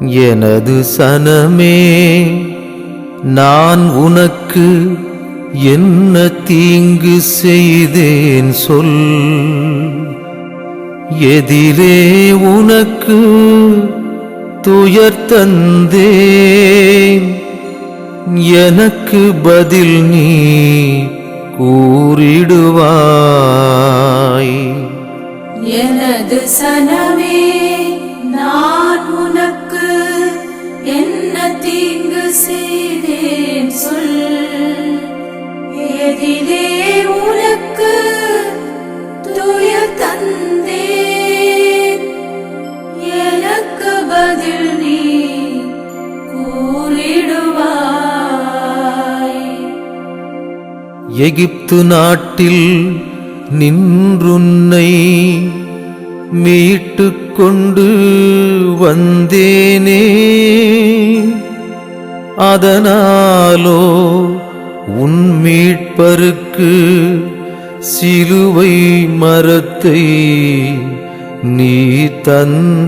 எனது சனமே, நான் உனக்கு என்ன தீங்கு செய்தேன் சொல். எதிலே உனக்கு துயர் தந்தேன், எனக்கு பதில் நீ கூறிடுவாய். எனது சனமே, நான் உனக்கு என்ன தீங்கு செய்தேன் சொல். எதிலே உனக்கு துயர் தந்தேன், எனக்கு பதில் நீ கூறிடுவாய். எகிப்து நாட்டில் நின்றுன்னை மீட்டுக் கொண்டு வந்தேனே, அதனாலோ உன் மீட்பருக்கு சிலுவை மரத்தை நீ தந்தாய்.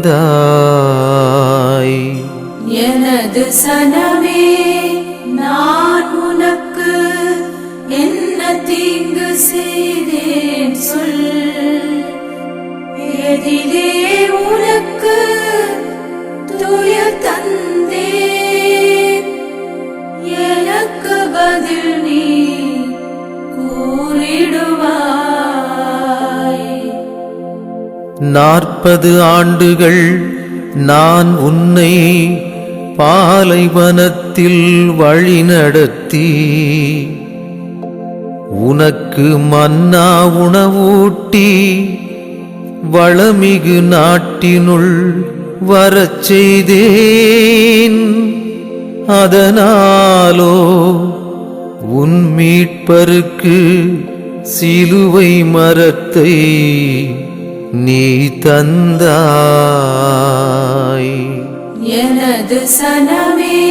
எனது சனமே, நான் உனக்கு என்ன தீங்கு செய்தேன் சொல். எதிலே உனக்கு துயர் தந்தேன், எனக்கு பதில் நீ கூறிடுவாய். 40 ஆண்டுகள் நான் உன்னை பாலைவனத்தில் வழிநடத்தி, உனக்கு மன்னா உணவூட்டி வளமிகு நாட்டினுள் வரச் செய்தேன். அதனாலோ உன் மீட்பருக்கு சிலுவை மரத்தை நீ தந்தாய். எனது சனமே,